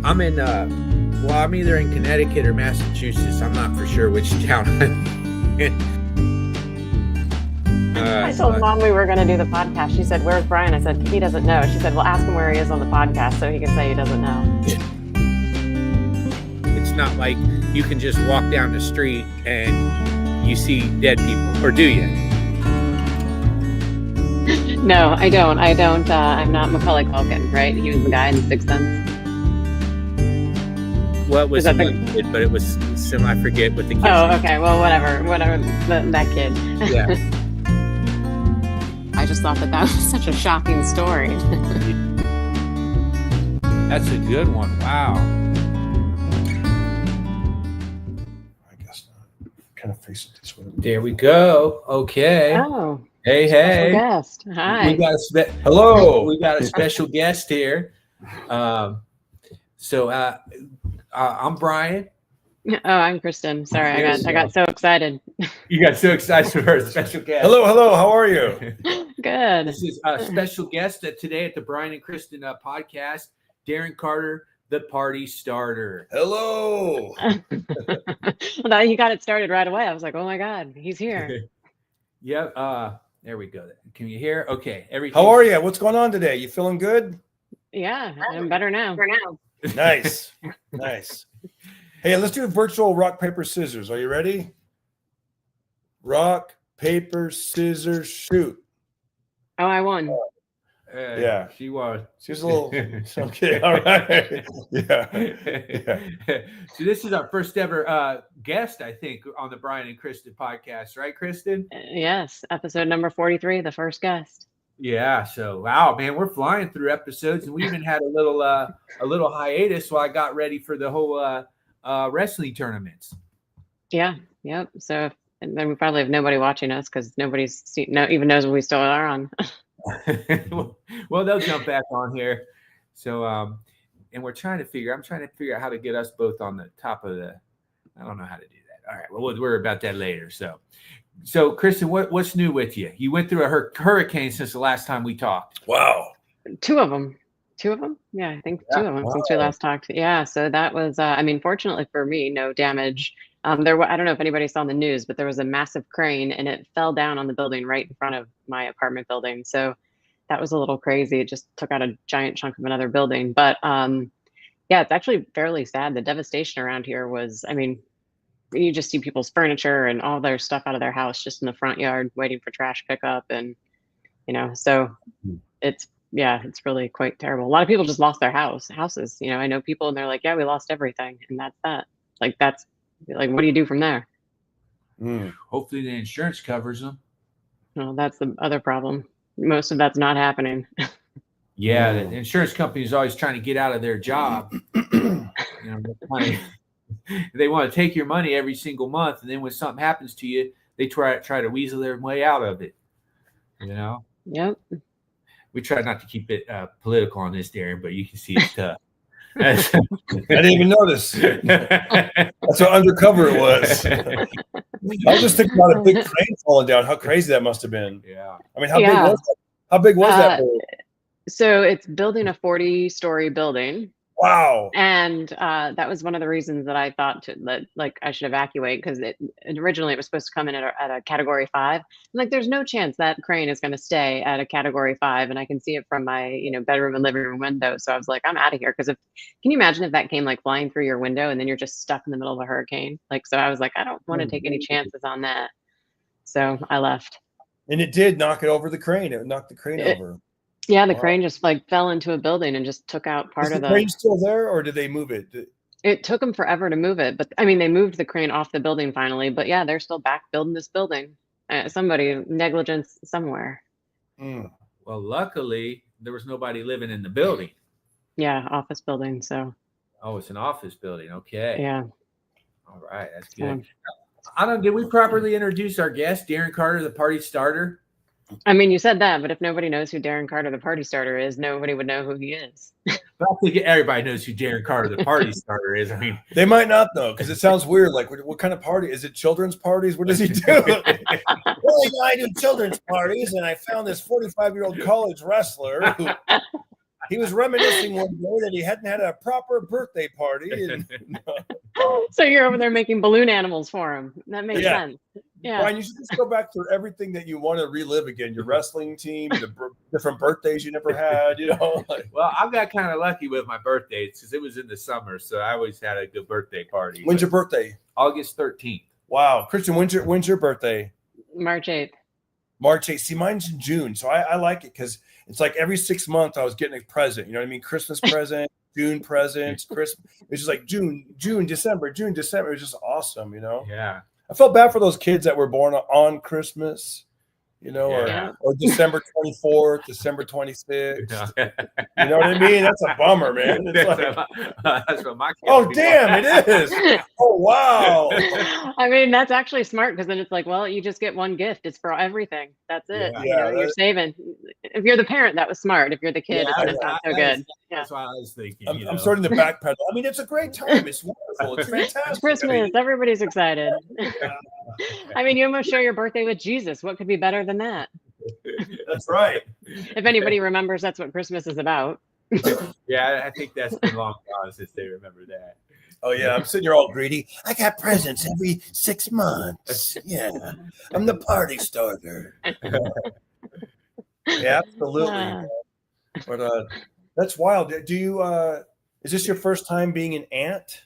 I'm in, I'm either in Connecticut or Massachusetts. I'm not for sure which town I'm in. I told Mom we were going to do the podcast. She said, "Where's Brian?" I said, "He doesn't know." She said, "Well, ask him where he is on the podcast so he can say he doesn't know." It's not like you can just walk down the street and you see dead people, or do you? No, I don't. I'm not Macaulay Culkin, right? He was the guy in Sixth Sense. Well, it was a kid, but it was I forget what the kid. Oh, okay. Well, whatever. That kid. Yeah. I just thought that was such a shocking story. That's a good one. Wow. I guess not. Kind of face it this way. There we go. Okay. Oh. Hey. Special guest. Hi. We got Hello. We got a special guest here. I'm Brian. Oh, I'm Kristen. Sorry, I got so excited. You got so excited for our special guest. Hello. How are you? Good. This is a special guest today at the Brian and Kristen podcast, Darren Carter, the party starter. Hello. Well, you got it started right away. I was like, oh my God, he's here. Yep. There we go. Can you hear? Okay. How are you? What's going on today? You feeling good? Yeah, I'm better now. Nice. Hey, let's do a virtual rock, paper, scissors. Are you ready? Rock, paper, scissors, shoot. Oh, I won. Yeah. She was. She's a little. Okay. All right. Yeah. So this is our first ever guest, I think, on the Brian and Kristen podcast, right, Kristen? Yes. Episode number 43, the first guest. Yeah. So wow, man, we're flying through episodes, and we even had a little hiatus while I got ready for the whole wrestling tournaments. Yeah. Yep. So, and then we probably have nobody watching us because nobody's even knows we still are on. Well, they'll jump back on here. So, and I'm trying to figure out how to get us both on the top of the. I don't know how to do that. All right. Well, we'll worry about that later. So Kristen, what's new with you? You went through a hurricane since the last time we talked. Wow. Two of them. Yeah, I think two of them since we last talked. Yeah. So that was, fortunately for me, no damage. I don't know if anybody saw the news, but there was a massive crane and it fell down on the building right in front of my apartment building. So that was a little crazy. It just took out a giant chunk of another building. But yeah, it's actually fairly sad. The devastation around here was, you just see people's furniture and all their stuff out of their house just in the front yard waiting for trash pickup. And, so it's really quite terrible. A lot of people just lost their houses. I know people and they're like, yeah, we lost everything. And that's that. Like, what do you do from there? Hopefully the insurance covers them. Well, that's the other problem. Most of that's not happening. Yeah, the insurance company is always trying to get out of their job. They want to take your money every single month, and then when something happens to you, they try to weasel their way out of it. Yep. We try not to keep it political on this, Darren, but you can see it's tough. I didn't even notice. That's how undercover it was. I was just thinking about a big crane falling down. How crazy that must have been. Yeah. How big was that? So it's building a 40-story building. Wow. And that was one of the reasons that I thought I should evacuate, because originally it was supposed to come in at a category 5. There's no chance that crane is going to stay at a category 5, and I can see it from my bedroom and living room window. So I was like, I'm out of here. Because can you imagine if that came flying through your window and then you're just stuck in the middle of a hurricane? So I was like, I don't want to take any chances on that. So I left. And it did knock it over the crane. It knocked the crane over. Yeah, the crane just fell into a building and just took out part of the crane still there, or did they move it? It took them forever to move it, but they moved the crane off the building finally. But yeah, they're still back building this building. Somebody negligence somewhere. Well, luckily there was nobody living in the building. Yeah, office building. So. Oh, it's an office building. Okay. Yeah. All right, that's good. Did we properly introduce our guest, Darren Carter, the party starter? You said that, but if nobody knows who Darren Carter, the party starter, is, nobody would know who he is. I think everybody knows who Darren Carter, the party starter, is. They might not though, because it sounds weird. What kind of party? Is it children's parties? What does he do? Well, I do children's parties, and I found this 45-year-old college wrestler who he was reminiscing one day that he hadn't had a proper birthday party. And, So you're over there making balloon animals for him. That makes sense. Yeah. Brian, you should just go back to everything that you want to relive again. Your wrestling team, the different birthdays you never had, Well, I got kind of lucky with my birthdays because it was in the summer, so I always had a good birthday party. When's your birthday? August 13th. Wow. Kristen, when's your birthday? March 8th. March 8th. See, mine's in June. So I like it because it's like every 6 months I was getting a present. You know what I mean? Christmas present, June presents, Christmas. It's just like June, December. It was just awesome, Yeah. I felt bad for those kids that were born on Christmas, or December 24th, December 26th. You know what I mean? That's a bummer, man. It's That's what my kids damn, it is. Oh, wow. I mean, that's actually smart because then it's like, well, you just get one gift. It's for everything. That's it. You're saving. If you're the parent, that was smart. If you're the kid, it's not so good. That's what I was thinking. I'm starting to backpedal. I mean, it's a great time. It's wonderful. It's fantastic. It's Christmas. Everybody's excited. I mean, you almost share your birthday with Jesus. What could be better than that? That's right. If anybody remembers, that's what Christmas is about. Yeah, I think that's been long gone since they remember that. Oh, yeah. I'm sitting here all greedy. I got presents every 6 months. Yeah. I'm the party starter. Yeah, absolutely. But that's wild. Do you is this your first time being an aunt?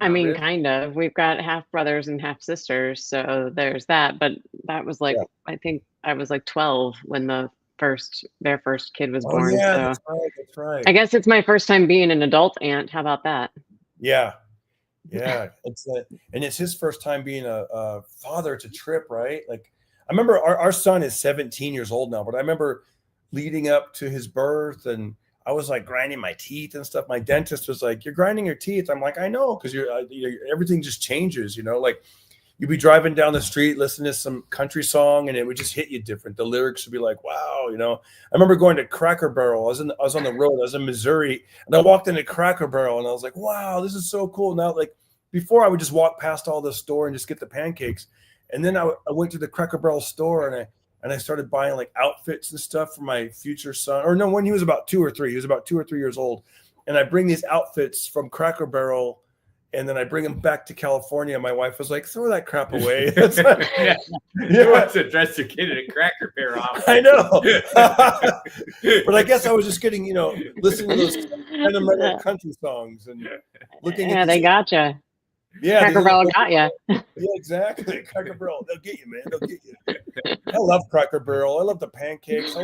I mean, kind of. We've got half brothers and half sisters, so there's that. But that was like, I think I was like 12 when their first kid was born. Yeah, so that's right. I guess it's my first time being an adult aunt. How about that? Yeah. It's his first time being a father to Trip, right? Like, I remember our son is 17 years old now, but I remember leading up to his birth and I was like grinding my teeth and stuff. My dentist was like, "You're grinding your teeth." I'm like, "I know," because everything just changes, Like you'd be driving down the street, listening to some country song, and it would just hit you different. The lyrics would be like, "Wow," I remember going to Cracker Barrel. I was on the road. I was in Missouri, and I walked into Cracker Barrel, and I was like, "Wow, this is so cool." Now, like before, I would just walk past all the store and just get the pancakes, and then I went to the Cracker Barrel store and I started buying like outfits and stuff for my future son. Or no, when he was about 2 or 3. He was about 2 or 3 years old. And I bring these outfits from Cracker Barrel and then I bring them back to California. My wife was like, "Throw that crap away." You want to dress your kid in a Cracker Barrel outfit. I know. But I guess I was just getting, listening to those sentimental country songs and looking at they gotcha. Yeah, Cracker Barrel got you. Yeah, exactly. Cracker Barrel, they'll get you, man. They'll get you. I love Cracker Barrel. I love the pancakes.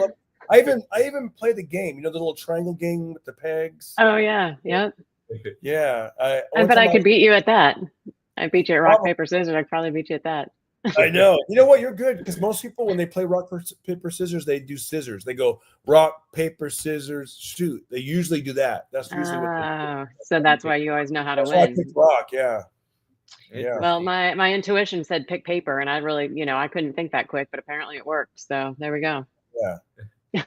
I even play the game. The little triangle game with the pegs. Oh yeah, yep. Yeah, I bet I could beat you at that. I beat you at rock paper scissors. I could probably beat you at that. I know. You know what? You're good because most people when they play rock paper scissors, they do scissors. They go rock paper scissors shoot. They usually do that. That's usually what they do. So that's why you always know how to win. Why I picked rock. Yeah. Yeah. Well, my intuition said pick paper, and I really, I couldn't think that quick, but apparently it worked. So there we go. Yeah.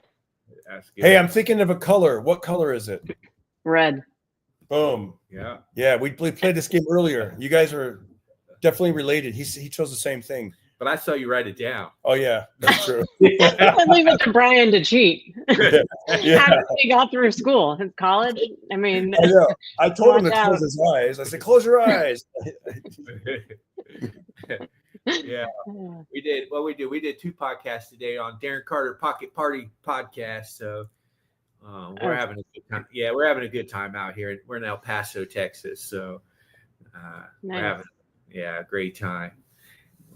Hey, I'm thinking of a color. What color is it? Red. Boom. Yeah. Yeah. We played this game earlier. You guys are definitely related. He chose the same thing. But I saw you write it down. Oh yeah, that's true. I leave it to Brian to cheat. Yeah. How he got through school, his college. I mean, I know. I told him to close his eyes. I said, "Close your eyes." Yeah, we did. What we did, we did 2 podcasts today on Darren Carter Pocket Party podcast. So we're having a good time. Yeah, we're having a good time out here. We're in El Paso, Texas. So we're having a great time.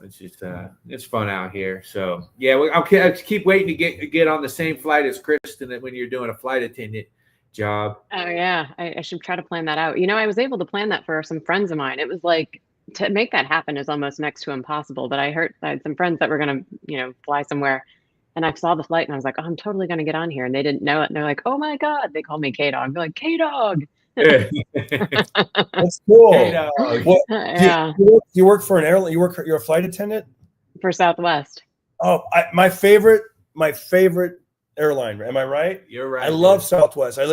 It's just it's fun out here. So yeah, I'll keep waiting to get on the same flight as Kristen when you're doing a flight attendant job. Oh yeah, I should try to plan that out. I was able to plan that for some friends of mine. It was like to make that happen is almost next to impossible. But I had some friends that were gonna fly somewhere, and I saw the flight and I was like, "Oh, I'm totally gonna get on here," and they didn't know it. And they're like, "Oh my god!" They called me K-Dog. They're like, "K-Dog." That's cool. Yeah. You work for an airline. You're a flight attendant for Southwest. Oh, my favorite airline. Am I right? You're right. I love Southwest. We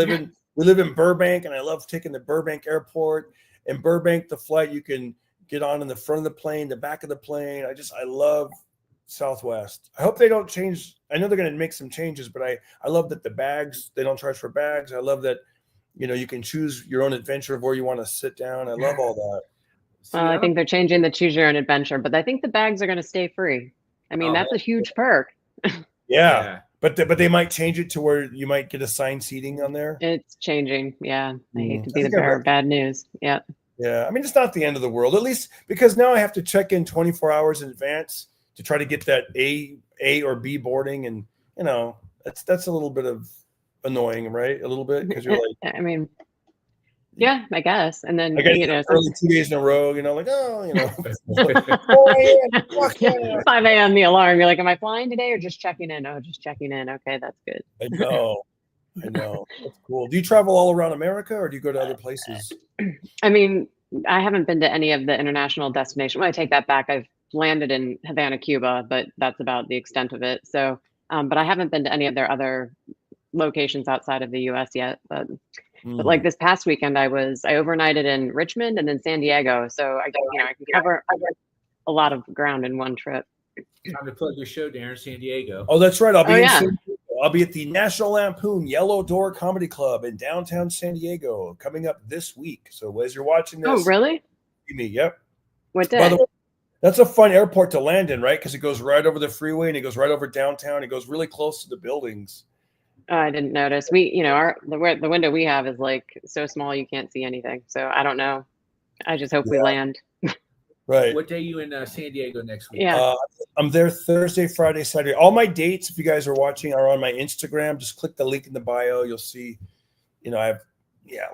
live in Burbank, and I love taking the Burbank airport. In Burbank, the flight you can get on in the front of the plane, the back of the plane. I love Southwest. I hope they don't change. I know they're going to make some changes, but I love that the bags, they don't charge for bags. I love that, you can choose your own adventure of where you want to sit down. I love all that. Well, I think they're changing the choose your own adventure, but I think the bags are going to stay free. I mean, that's a huge perk. Yeah. But they might change it to where you might get assigned seating on there. It's changing. Yeah. I hate to be the bearer of bad news. Yeah. Yeah. I mean, it's not the end of the world, at least because now I have to check in 24 hours in advance to try to get that A or B boarding. And, that's a little bit of annoying, right? A little bit. Because you're like, I mean, yeah, I guess. And then, early 2 days in a row, like, 5 a.m. the alarm. You're like, am I flying today or just checking in? Oh, just checking in. Okay, that's good. I know. That's cool. Do you travel all around America or do you go to other places? I mean, I haven't been to any of the international destinations. Well, I take that back. I've landed in Havana, Cuba, but that's about the extent of it. So, but I haven't been to any of their other locations outside of the U.S. yet. But like this past weekend, I overnighted in Richmond and then San Diego. So I can cover a lot of ground in one trip. Time to plug your show, Darren. San Diego. Oh, that's right. I'll be at the National Lampoon Yellow Door Comedy Club in downtown San Diego coming up this week. So as you're watching this, oh really? See me. Yep. What day? By the way, that's a fun airport to land in, right? Because it goes right over the freeway and it goes right over downtown. It goes really close to the buildings. Oh, I didn't notice. The window we have is like so small you can't see anything. So I don't know. I just hope we land. Right. What day are you in San Diego next week? Yeah. I'm there Thursday, Friday, Saturday. All my dates, if you guys are watching, are on my Instagram. Just click the link in the bio. You'll see, I have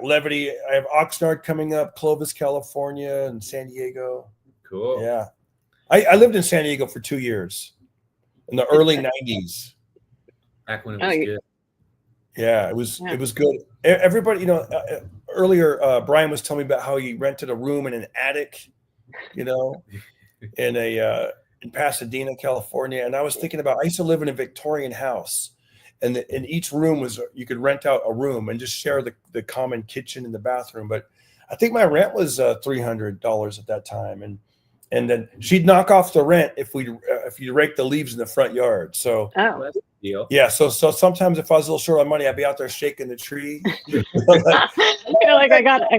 Levity. I have Oxnard coming up, Clovis, California, and San Diego. Cool. Yeah. I lived in San Diego for 2 years in the early 90s. Back when it was good. Yeah, it was good. Everybody, earlier Brian was telling me about how he rented a room in an attic, in Pasadena, California. And I was thinking about, I used to live in a Victorian house, and in each room you could rent out a room and just share the common kitchen and the bathroom. But I think my rent was $300 at that time. And then she'd knock off the rent if you rake the leaves in the front yard. So that's a deal. Yeah, so sometimes if I was a little short on money, I'd be out there shaking the tree. Like I got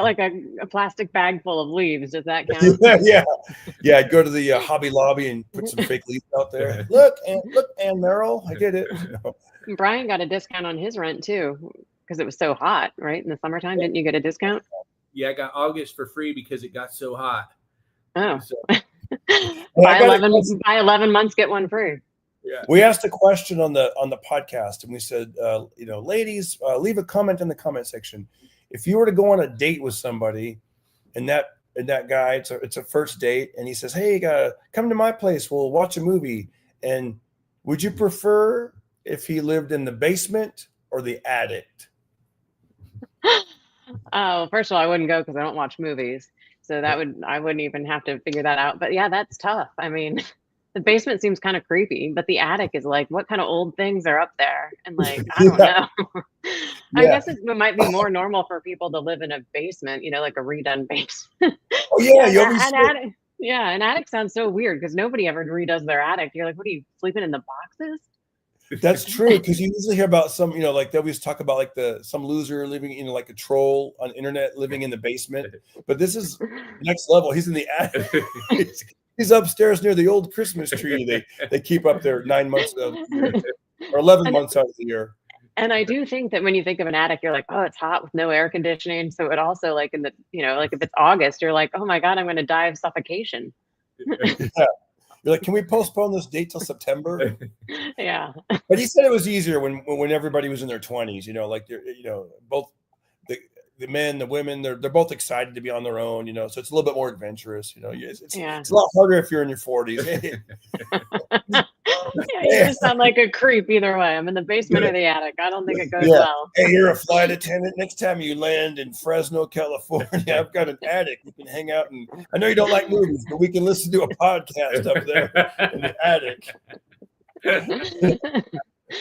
like a plastic bag full of leaves. Does that count? Yeah. I'd go to the Hobby Lobby and put some fake leaves out there. Look, Ann Merrill, I did it. Brian got a discount on his rent too because it was so hot, right? In the summertime, didn't you get a discount? Yeah, I got August for free because it got so hot. Oh, so. buy 11 months, get one free. Yeah. We asked a question on the podcast, and we said, ladies, leave a comment in the comment section. If you were to go on a date with somebody, and that guy, it's a first date, and he says, "Hey, come to my place. We'll watch a movie." And would you prefer if he lived in the basement or the attic? Oh, first of all, I wouldn't go because I don't watch movies. So I wouldn't even have to figure that out. But yeah, that's tough. I mean, the basement seems kind of creepy, but the attic is like, what kind of old things are up there? And like, I don't know. I guess it might be more normal for people to live in a basement, like a redone basement. Oh yeah, an attic sounds so weird because nobody ever redoes their attic. You're like, what are you sleeping in the boxes? That's true, because you usually hear about some, like they always talk about like some loser living in like a troll on the internet living in the basement. But this is next level. He's in the attic. He's upstairs near the old Christmas tree they keep up there 9 months of the year, or 11 months out of the year. And I do think that when you think of an attic, you're like, oh, it's hot with no air conditioning. So it also like in the, like if it's August, you're like, oh my God, I'm going to die of suffocation. Yeah. You're like, can we postpone this date till September? Yeah. But he said it was easier when everybody was in their 20s, like both the men, the women, they're both excited to be on their own, so it's a little bit more adventurous, it's a lot harder if you're in your 40s. Yeah, you just sound like a creep either way. I'm in the basement or the attic. I don't think it goes well. Hey, you're a flight attendant. Next time you land in Fresno, California, I've got an attic. We can hang out, and I know you don't like movies, but we can listen to a podcast up there in the attic.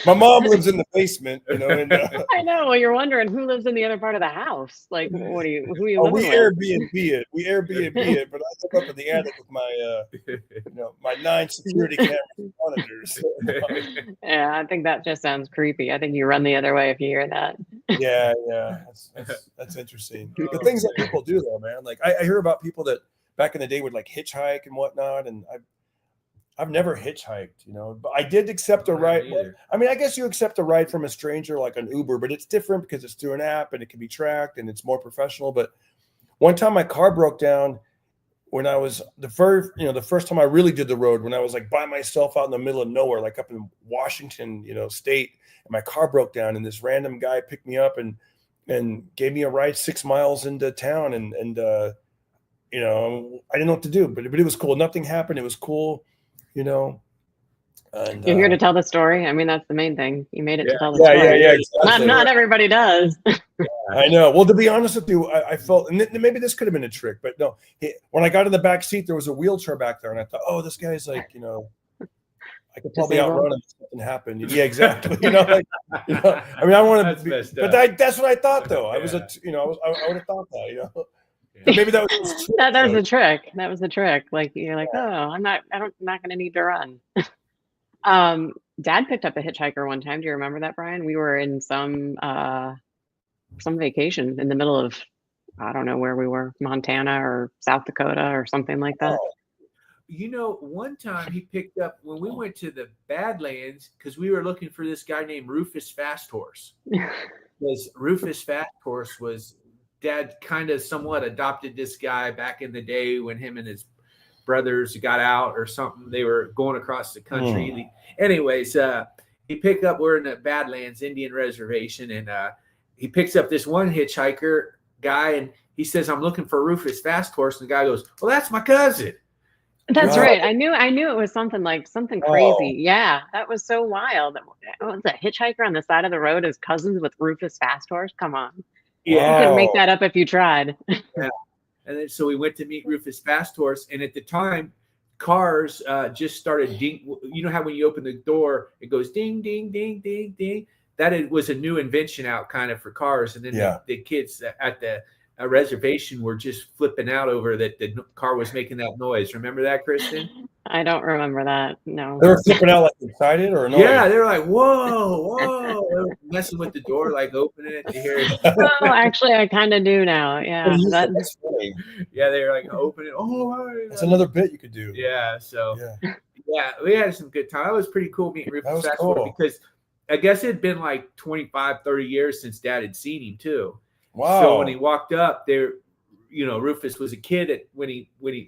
My mom lives in the basement, you know, and I know. Well, you're wondering who lives in the other part of the house. Like, who are you we living with? Airbnb it. We Airbnb it, but I live up in the attic with my, my 9 security camera monitors. Yeah, I think that just sounds creepy. I think you run the other way if you hear that. Yeah, that's interesting. The things that people do, though, man. Like I hear about people that back in the day would like hitchhike and whatnot, and I've never hitchhiked, but I did accept a ride. Well, I mean, I guess you accept a ride from a stranger like an Uber, but it's different because it's through an app and it can be tracked and it's more professional. But one time my car broke down when I was the first time I really did the road, when I was like by myself out in the middle of nowhere, like up in Washington, state, and my car broke down, and this random guy picked me up and gave me a ride 6 miles into town, and I didn't know what to do, but it was cool. Nothing happened. It was cool. And You're here to tell the story. I mean, that's the main thing. You made it to tell the story. Yeah. Exactly. Not everybody does. I know. Well, to be honest with you, I felt, and maybe this could have been a trick, but no. When I got in the back seat, there was a wheelchair back there, and I thought, oh, this guy's like, I could probably outrun him if something happened. Yeah, exactly. I mean, I want to, but that's what I thought, though. I was I would have thought that, But maybe that was that was the trick. That was the trick. Like you're like, oh, I'm not going to need to run. Dad picked up a hitchhiker one time. Do you remember that, Brian? We were in some vacation in the middle of, I don't know where we were, Montana or South Dakota or something like that. One time he picked up when we went to the Badlands because we were looking for this guy named Rufus Fast Horse. Because Rufus Fast Horse was Dad kind of somewhat adopted this guy back in the day when him and his brothers got out or something. They were going across the country. Anyways, he picked up, we're in the Badlands Indian Reservation, and he picks up this one hitchhiker guy, and he says, I'm looking for Rufus Fast Horse. And the guy goes, well, that's my cousin. That's right. I knew it was something crazy. Oh. Yeah, that was so wild. Was a hitchhiker on the side of the road is cousins with Rufus Fast Horse? Come on. Yeah. You couldn't make that up if you tried. Yeah. And then so we went to meet Rufus Fast Horse, and at the time, cars just started ding. You know how when you open the door, it goes ding, ding, ding, ding, ding. That was a new invention out kind of for cars. And then the kids at the reservation were just flipping out over that the car was making that noise. Remember that, Kristen? I don't remember that. No. They were flipping out like excited or no? Yeah, they were like, whoa. They were messing with the door, like opening it to hear it. Oh, actually, I kind of do now. Yeah. That's funny. Yeah, they were like opening. Oh, that's another bit you could do. Yeah. So, yeah, we had some good time. It was pretty cool meeting Rufus Fast Horse because I guess it had been like 25, 30 years since Dad had seen him too. Wow. So when he walked up there, Rufus was a kid when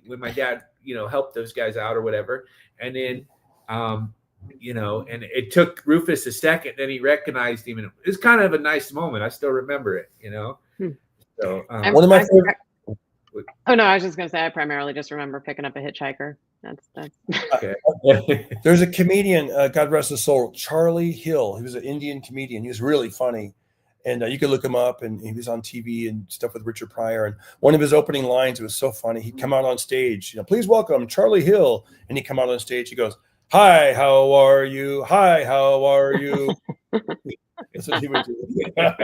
my dad, helped those guys out or whatever. And then, and it took Rufus a second, then he recognized him. And it was kind of a nice moment. I still remember it, So one of my favorite. Oh no, I was just going to say, I primarily just remember picking up a hitchhiker. That's okay. There's a comedian, God rest his soul, Charlie Hill. He was an Indian comedian. He was really funny. And you could look him up, and he was on TV and stuff with Richard Pryor. And one of his opening lines, it was so funny. He'd come out on stage, please welcome Charlie Hill. And he'd come out on stage. He goes, hi, how are you? Hi, how are you? That's what he would do. That's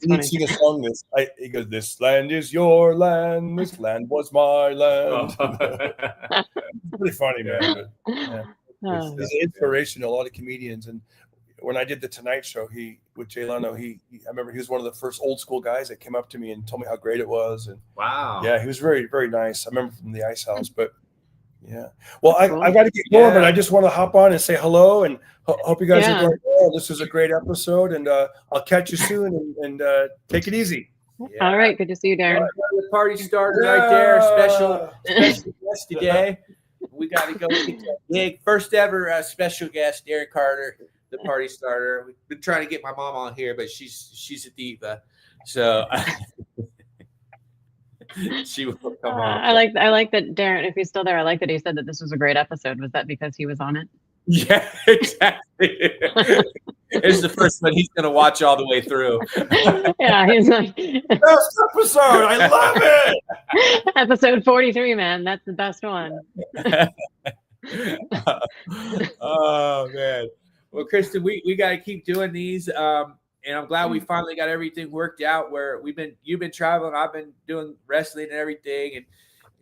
He'd sing a song. He goes, this land is your land. This land was my land. It's pretty funny, man. But, yeah. He's an inspiration to a lot of comedians. And when I did the Tonight Show, with Jay Leno, I remember he was one of the first old school guys that came up to me and told me how great it was. And wow, yeah, he was very, very nice. I remember from the Ice House. But yeah, well, I got to get going, but I just want to hop on and say hello and hope you guys are doing well. This was a great episode, and I'll catch you soon. And take it easy. Yeah. All right, good to see you, Darren. The party started right there. Special guest today. We got to go get that big first ever special guest, Darren Carter, the party starter. We've been trying to get my mom on here, but she's a diva, so she will come on. I like that, Darren. If he's still there, I like that he said that this was a great episode. Was that because he was on it? Yeah, exactly. It's the first one he's going to watch all the way through. Yeah, he's like, best episode. I love it. Episode 43, man. That's the best one. Oh man. Well, Kristen, we got to keep doing these. And I'm glad we finally got everything worked out where you've been traveling, I've been doing wrestling and everything, and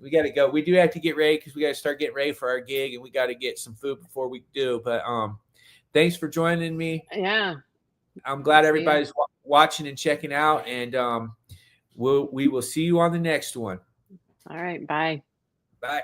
we got to go. We do have to get ready because we got to start getting ready for our gig, and we got to get some food before we do. But thanks for joining me. Yeah. I'm glad everybody's watching and checking out, and we will see you on the next one. All right. Bye. Bye.